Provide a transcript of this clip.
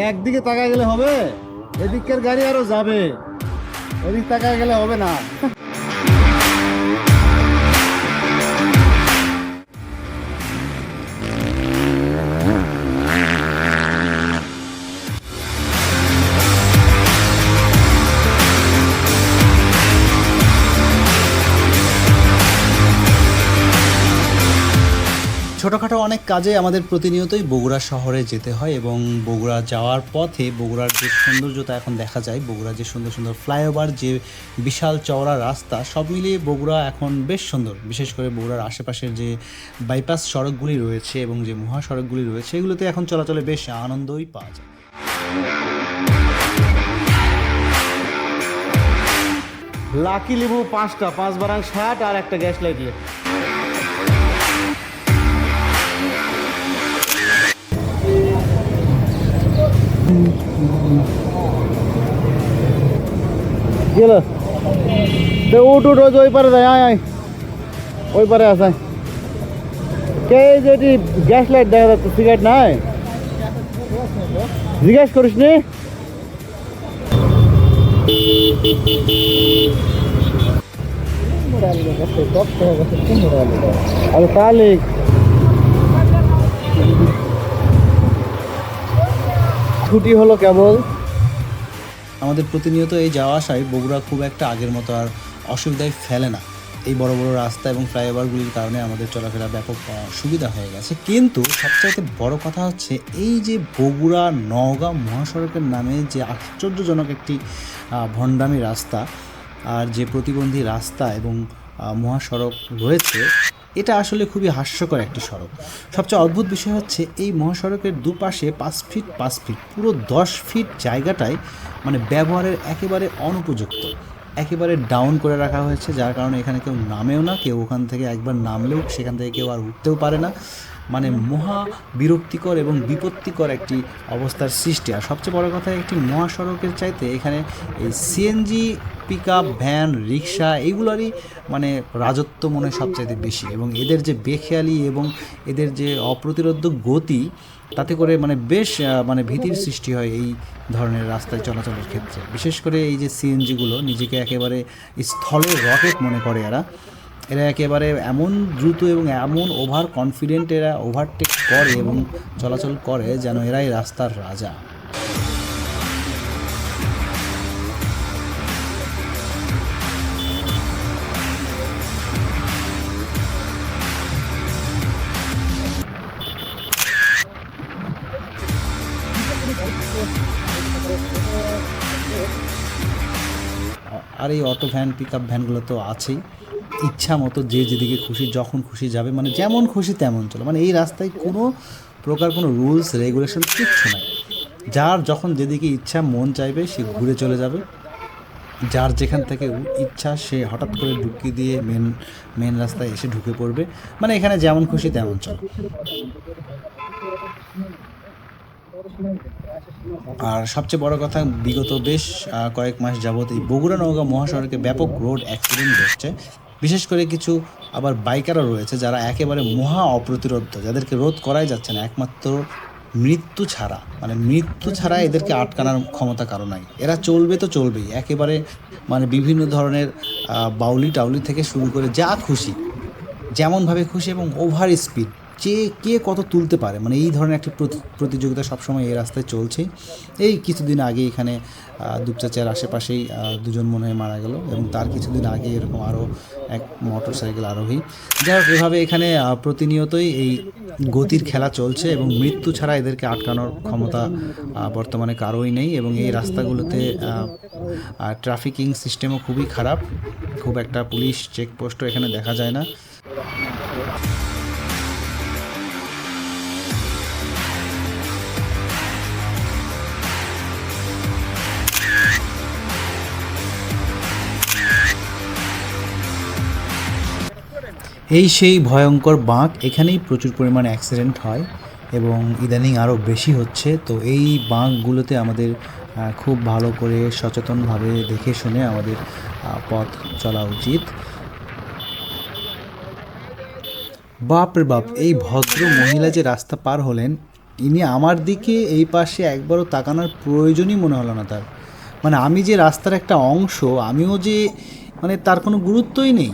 একদিকে তাকায় গেলে হবে, এদিকের গাড়ি আরো যাবে, এদিক তাকায় গেলে হবে না। ছোটোখাটো অনেক কাজে আমাদের প্রতিনিয়তই বগুড়া শহরে যেতে হয় এবং বগুড়া যাওয়ার পথে বগুড়ার যে সৌন্দর্যতা এখন দেখা যায়, বগুড়া যে সুন্দর সুন্দর ফ্লাইওভার, যে বিশাল চওড়া রাস্তা, সব মিলিয়ে বগুড়া এখন বেশ সুন্দর। বিশেষ করে বগুড়ার আশেপাশের যে বাইপাস সড়কগুলি রয়েছে এবং যে মহাসড়কগুলি রয়েছে, এগুলোতে এখন চলাচলে বেশ আনন্দই পাওয়া যায়। লাকি লেবু 5টা, 5 বারাং 60 আর একটা গ্যাস লাইট। গেল তো উঠ উঠ, ওই পারে যায়, আয় আয়, ওই পারে আসায় কে যেটি গ্যাস লাইট দেখা যাচ্ছে, সিগারেট নাই, জিজ্ঞেস করিস নি? তাহলে ছুটি হলো কেবল। আমাদের প্রতিনিয়ত এই যাওয়া আসায় বগুড়া খুব একটা আগের মতো আর অসুবিধায় ফেলে না। এই বড় বড় রাস্তা এবং ফ্লাইওভারগুলির কারণে আমাদের চলাফেরা ব্যাপক সুবিধা হয়ে গেছে। কিন্তু সবচাইতে বড় কথা হচ্ছে এই যে বগুড়া নওগাঁ মহাসড়কের নামে যে আশ্চর্যজনক একটি ভণ্ডামি রাস্তা আর যে প্রতিবন্ধী রাস্তা এবং মহাসড়ক রয়েছে, এটা আসলে খুবই হাস্যকর একটি সড়ক। সবচেয়ে অদ্ভুত বিষয় হচ্ছে এই মহাসড়কের দুপাশে 5 ফিট 5 ফিট পুরো 10 ফিট জায়গাটাই মানে ব্যবহারের একেবারে অনুপযুক্ত, একেবারে ডাউন করে রাখা হয়েছে, যার কারণে এখানে কেউ নামেও না, কেউ ওখান থেকে একবার নামলেও সেখান থেকে কেউ আর উঠতেও পারে না। মানে মহা বিরক্তিকর এবং বিপত্তিকর একটি অবস্থার সৃষ্টি। আর সবচেয়ে বড় কথা, একটি মহাসড়কের চাইতে এখানে এই সিএনজি পিক আপ ভ্যান, রিক্সা, এইগুলোরই মানে রাজত্ব মনে হয় সবচাইতে বেশি। এবং এদের যে বেখেয়ালি এবং এদের যে অপ্রতিরোধ্য গতি, তাতে করে মানে বেশ মানে ভীতির সৃষ্টি হয় এই ধরনের রাস্তায় চলাচলের ক্ষেত্রে। বিশেষ করে এই যে সিএনজিগুলো নিজেকে একেবারে স্থলের রকেট মনে করে এরা একেবারে এমন দ্রুত এবং এমন ওভার কনফিডেন্ট এরা ওভারটেক করে এবং চলাচল করে যেন এরাই রাস্তার রাজা। আর এই অটো ভ্যান, পিক আপ ভ্যানগুলো তো আছেই, ইচ্ছা মতো যে যেদিকে খুশি যখন খুশি যাবে, মানে যেমন খুশি তেমন চলো। মানে এই রাস্তায় কোনো প্রকার কোনো রুলস রেগুলেশন কিচ্ছু নাই। যার যখন যেদিকে ইচ্ছা মন চাইবে সে ঘুরে চলে যাবে, যার যেখান থেকে ইচ্ছা সে হঠাৎ করে ঢুকিয়ে দিয়ে মেন রাস্তায় এসে ঢুকে পড়বে। মানে এখানে যেমন খুশি তেমন চলো। আর সবচেয়ে বড় কথা, বিগত বেশ কয়েক মাস যাবত এই বগুড়া নওগাঁ মহাসড়কে ব্যাপক রোড অ্যাক্সিডেন্ট ঘটছে। বিশেষ করে কিছু আবার বাইকারও রয়েছে যারা একেবারে মহা অপ্রতিরোধ্য, যাদেরকে রোধ করাই যাচ্ছে না একমাত্র মৃত্যু ছাড়া। মানে মৃত্যু ছাড়া এদেরকে আটকানোর ক্ষমতা কারো নাই। এরা চলবে তো চলবেই, একেবারে মানে বিভিন্ন ধরনের বাউলি টাউলি থেকে শুরু করে যা খুশি যেমনভাবে খুশি এবং ওভার স্পিড, যে কে কত তুলতে পারে, মানে এই ধরনের একটি প্রতিযোগিতা সবসময় এই রাস্তায় চলছেই। এই কিছুদিন আগে এখানে দুপচাচিয়ার আশেপাশেই দুজন মনে হয় মারা গেল এবং তার কিছুদিন আগে এরকম আরও এক মোটর সাইকেল আরোহী। যাই হোক, এভাবে এখানে প্রতিনিয়তই এই গতির খেলা চলছে এবং মৃত্যু ছাড়া এদেরকে আটকানোর ক্ষমতা বর্তমানে কারোই নেই। এবং এই রাস্তাগুলোতে ট্রাফিকিং সিস্টেমও খুবই খারাপ, খুব একটা পুলিশ চেকপোস্টও এখানে দেখা যায় না। এই সেই ভয়ঙ্কর বাঁক, এখানেই প্রচুর পরিমাণে অ্যাক্সিডেন্ট হয় এবং ইদানিং আরও বেশি হচ্ছে। তো এই বাঁকগুলোতে আমাদের খুব ভালো করে সচেতনভাবে দেখে শুনে আমাদের পথ চলা উচিত। বাপরে বাপ, এই ভদ্র মহিলা যে রাস্তা পার হলেন, ইনি আমার দিকে এই পাশে একবারও তাকানোর প্রয়োজনই মনে হলো না তার। মানে আমি যে রাস্তার একটা অংশ, আমিও যে মানে তার কোনো গুরুত্বই নেই।